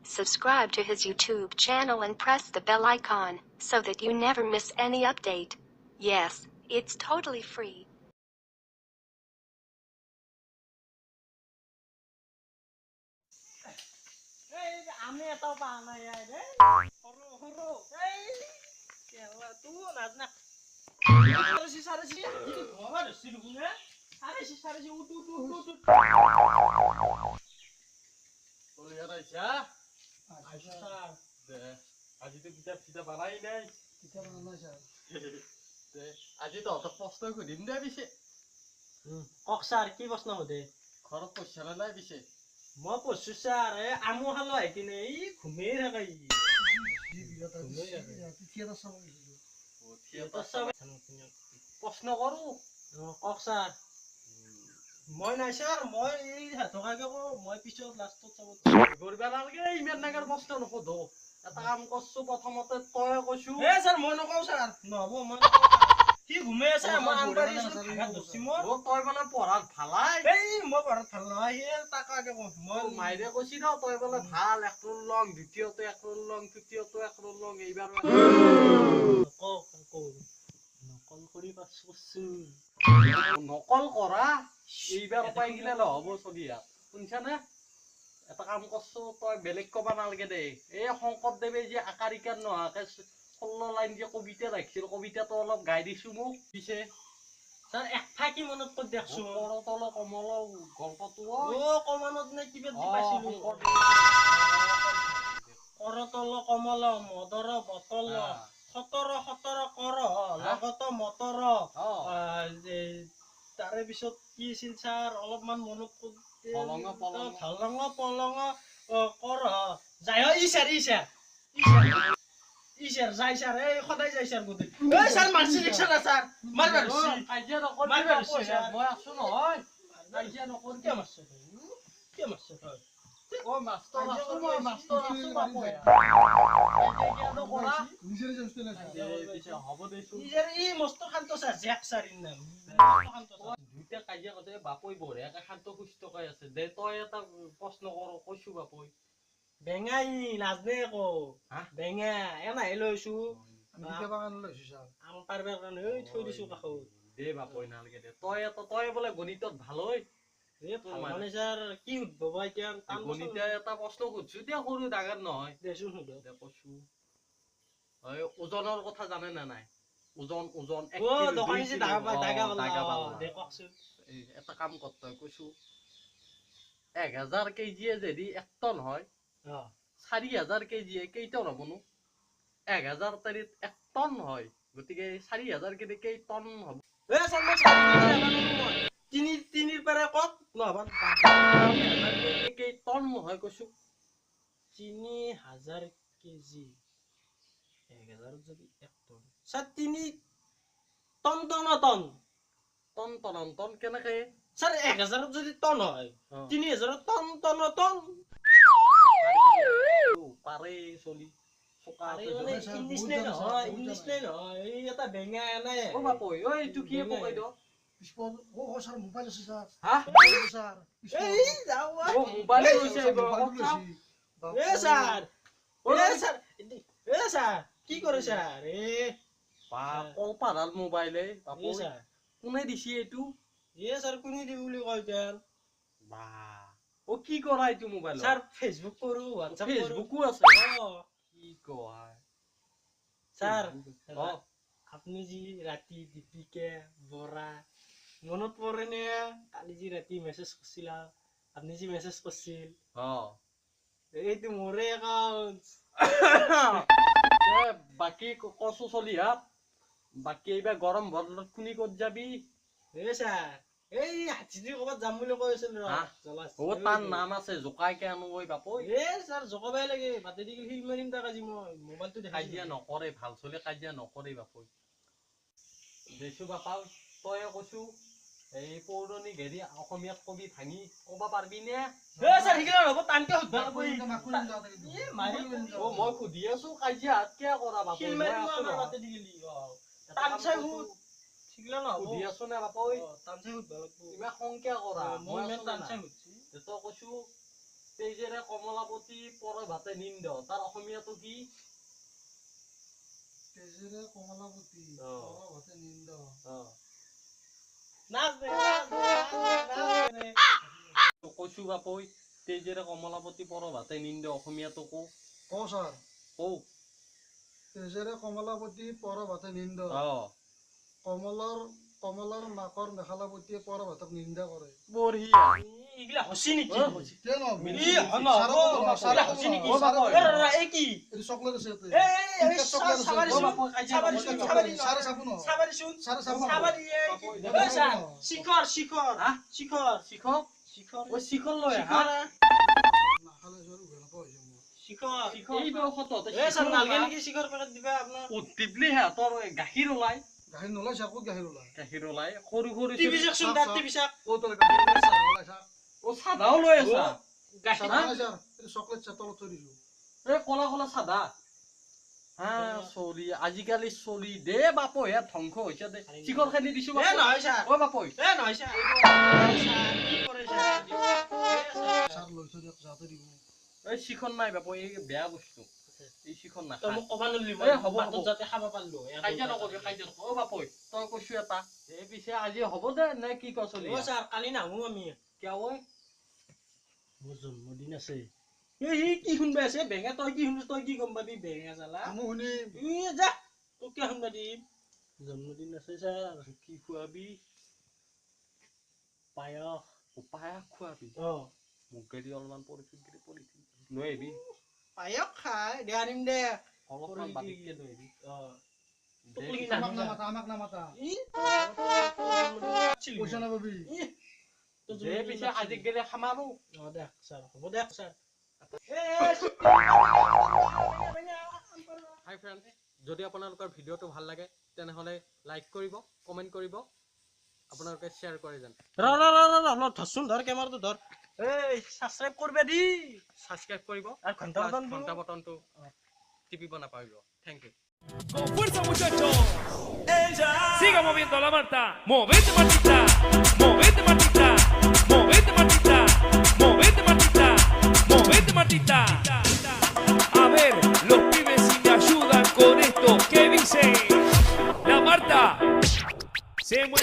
Subscribe to his YouTube channel and press the bell icon so that you never miss any update. Yes, it's totally free. আমি এটাও পা নাই রে হরো হরো এই কেলা তুই নাচ না সারাসি কি খবর ছিল না সারাসি উঠ বলি আইছা আচ্ছা স্যার দে আজি তো কিতাব বানাই নাই কিতাব বানাই স্যার দে আজি তো অত প্রশ্ন করিম দে বিছে কক স্যার কি প্রশ্ন হদে ঘৰত পইচা নাই বিছে মই পড়ছু স্যাৰ আমু হালো আইতিনে এই ঘুমে ৰাখাই প্ৰশ্ন কৰো কক স্যাৰ মই নাই স্যাৰ মই এই হাতকাকে কো মই পিছত লাষ্টত চাব কৰিবা নালাগে ইমান নাগাৰ প্ৰশ্ন নসোধো এটা কাম কৰছো প্ৰথমতে তই কৈছো এ স্যাৰ মই নকও স্যাৰ নহব মই কি ঘুমে আছে মই আনবাৰি ভাগাত দছি মই তই মানে পঢ়াত ভালাই এই মই পঢ়াত ভাল নহয় হে তাকাকে কও মই মাইৰে কৈছি ন তই বোলে ভাল একৰল লং দ্বিতীয়টো একৰল লং তৃতীয়টো একৰল লং এইবাৰ নকল কৰি পাছছু নকল কৰা এইবাৰ পাই গিলে নহ'ব চলি শুনছা নে এটা কাম কৰছো তই বেলেগ কবা নালাগে দে এই শংকৰদেৱে যে আকাৰ ইকাৰ নোহাকে 16 লাইন যে কবিতা ৰাখিছিল কবিতাটো অলপ গাই দিছো মোক পিছে স্যাৰ এক ফাকি মনত কত দেখছু কৰতল কমল গল্পটো ও কমানত নে কিবা দি পাইছিলো কৰতল কমল মদৰ বটল 17 কৰ লগত মটৰ তাৰে পিছত কি আছিল স্যাৰ অলপমান মনত পলং পলং কৰ যাই ইছাৰ যাই স্যাৰ এই সদায় যাই স্যাৰ গতে এই স্যাৰ মাৰছি ৰিকশা না স্যাৰ মাৰবা কাজিয়া নকৰ মই আছো নহয় কাজিয়া নকৰ কে মাৰছ তই ও মাস্টাৰ আছো মই মাস্টাৰ আছো বাপয়া কাজিয়া নকৰা নিজে জমস্তে না পিছে হ'ব দেছো নিজের ই মস্ত শান্ত স্যার জ্যাক স্যারিন নাম শান্ত দুইটা কাজিয়া কতে বাপই বঢ়িয়াকে শান্ত সুস্থ কৈ আছে দে তই এটা প্ৰশ্ন কৰ কৈছো বাপই বেঙাই নাজনে কো বেঙা এনা হেলৈছু কিবা বাগান লৈছো স্যার আম পারবে কারণে ওই থৈ দিছু কাখো দে বাপই নালগে দে তই বলে গণিতত ভাল হয় এ ভাল মানে স্যার কি উদ্ভব এতিয়া গণিতে এটা প্ৰশ্ন খুদছো দে সৰু ডাঙৰ নহয় দেছু হুদো দে কৈছো ওই ওজনৰ কথা জানে না নাই ওজন ও দোকানী যে দাগা দে ককছু এটা কাম কৰ তই কৈছো 1000 কেজিয়ে যদি 1 টন হয় 4000 কেজিয়ে কেই টন হবনো 1000 তাৰিত 1 টন হয় গতিকে 4000 কেজি কেই টন হ'ব এ সন্মা তিনিৰ পৰা কত নহবা 1000 কেজি টন হয় কৈছো 3000 কেজি 1000 যদি 1 টন স্যার 3 টন কেনেকে স্যার 1000 যদি টন হয় 3000 টন পাৰে চলি ইংলিশ নাই নহয় এই এটা বেঙা এনে ও বাপই ঐ এইটো কি পকাই দ স্যার মোবাইল আছে স্যার হা স্যার এই যাও ও মোবাইল লৈছে স্যার কি করে স্যার এ কলপাৰাল মোবাইলে বাপই স্যাৰ কোনে দিছি এইটো স্যাৰ কোনি দি বুলি কয় তেন বা ও কি কৰা এইটো মোবাইল স্যাৰ ফেসবুক কৰো হোয়াটসঅ্যাপ কৰো ফেসবুকো আছে কি কয় স্যাৰ আপনি জি ৰাতি দীপিকা বৰা মনত পৰে নে কালি জি ৰাতি মেসেজ কৰিছিল আপনি জি মেসেজ কৰিছিল এইটো মোৰে একাউন্ট বাকি কচু চলি হাত বাকি এইবাৰ গৰম বতৰত কোনি ক'ত যাবি এ স্যাৰ এই হাতিজি কবাত যাম বুলি কৈ আছিল ও তাৰ নাম আছে জোকাইকে আনো ঐ বাপই এ স্যাৰ জকাবাই লাগে বাতে দি হিল মাৰিম তাক আজি মই মোবাইলটো দেখাই কাজিয়া নকৰে ভাল চলে কাজিয়া নকৰে বাপই দেছো বাপা তই কৈছো এই পৌৰণি ঘেৰি অসমীয়াত কবি ভাঙি কবা পাৰবি নে এ স্যাৰ হিগলা হ'ব টানকে উঠবা কই এ মাৰি ও মই খুদি আছো কাজিয়া হাত কিয় কৰা বাপই হিল মই মাৰিম আছো আমাৰ বাতে দি গলি টান চাই হুত হিগলা নহব খুদি আছো না বাপই টান চাই উঠবা ইমা সংখ্যা কৰা মই ইমান টান চাই উঠছি তই কৈছো তেজেৰে কমলাপতি পৰে ভাতে নিন্দ তাৰ অসমীয়াটো কি তেজেৰে কমলাপতি অ। ভাতে নিন্দ নাচ দে কৈছো বাপৈ তেজেৰে কমলাপতি পৰ ভাতে নিন্দ অসমীয়াটো কওঁ কওঁ ছাৰ কওঁ তেজেৰে কমলাপতি ভাতে নিন্দ কমলৰ মাকৰ মেখেলাপতিয়ে ভাতক নিন্দা কৰে বঢ়িয়া ইগলা হসি নেকি কিয় নহ'ব? ই নহ'ব। ছাৰে ইগলা হসি নেকি অ, বাপু। এই কি এইটো চকলেট আছে ইয়াতে। এই তিনিটা চকলেট আছে। চাবাৰি অ, চোন বাপু, চাবাৰি চোন চাবাৰি ছাৰে চাব ন? চাবাৰি চোন ছাৰে চাব ন? চাবাৰি বাপু, এই ছাৰ শিখৰ শিখৰ হা? শিখৰ শিখৰ শিখৰ ঐ শিখৰ লৈ শিখৰ নাখালে যোৱাৰ উভয় নাপাওঁ হৈছে মোৰ। শিখৰ এই বয়সত তহঁতে এই ছাৰ শিখৰ নালগে ওলা। নেকি শিখৰ পেকেট দিবা আপোনাৰ দিবলি সিহঁতৰ গাখীৰ ওলাই গাখীৰ নোলাই ছাৰ, ক'ত গাখীৰ ওলাই? গাখীৰ ওলাই সৰু সৰু টিভি চাকচোন তাত টিভি চাক ক'ত ওলাই গাখীৰ ওলাই? ছাৰ ওলাই ছাৰ। অ চাদাও লৈ আছা ছাৰ গাখীৰ ওলাই ছাৰ। এইটো চকলেট ছাৰ তলত থৈ দিছোঁ। এই কলা কলা চাদা হা চলি আজিকালি চলি দে বাপৈ হে ধ্বংস হৈছে দে শিখৰ খানি দিছো এ বাপৈ। নহয় ছাৰ অ বাপৈ এ নহয় ছাৰ ছাৰ কি কৰে ছাৰ ছাৰ লৈ থৈ দিয়ক, যাওঁতে দিব। এই শিখৰ নাই বাপৈ এই বেয়া বস্তু এই শিখৰ তই নাখায় মোক ক'বা নলি এ, মই হ'ব, বাটত হ'ব। যাতে খাব পাৰিলো কাজিয়া নকবি কাজিয়া নকবি অ বাপৈ তই কৈছো এটা এই পিছে আজি হ'ব দে নে কি ক চলি অ ছাৰ কালি নাহো আমি কিয় ঐ মোৰ জন্মদিন আছে এই কি শুনবা আছে বেঙা তই কি শুনিছ তই কি গম পাবি বেঙা জ্বালা আমো শুনিম। যা তোক কিয় শুনবা দিম জন্মদিন আছে ছাৰ কি খুৱাবি পায়স পায়স খুৱাবি অ মোক গেদি অলপমান পলিথিন লৈ আহিবি পায়স খাই দে আনিম দে অলপমান বাটিতকে লৈ আহিবি অ দে, তোক লাগি আমাক নাহিম নামাতা, আমাক নামাতা। ই পইচা নাপাবি। দে পিছে আজি গেলে খামাৰো অ দে ছাৰ হ'ব দে ছাৰ হাই ফ্ৰেণ্ড যদি আপোনালোকৰ ভিডিঅ'টো ভাল লাগে তেনেহ'লে লাইক কৰিব কমেণ্ট কৰিব আপোনালোকে শ্বেয়াৰ কৰে যেন ৰ ধৰচোন ধৰ কেমেৰাটো ধৰ এই ছাবস্ক্ৰাইব কৰবে দি ছাবস্ক্ৰাইব কৰিব আৰু ঘণ্টা বটন ঘণ্টা বটনটো টিপিব নাপাহৰিব thank you Con fuerza muchachos. Siga moviendo la Marta. Movete Martita. Movete Martita. Movete Martita. Movete Martita. Movete Martita. A ver, los pibes si me ayudan con esto. ¿Qué dice? La Marta se mueve.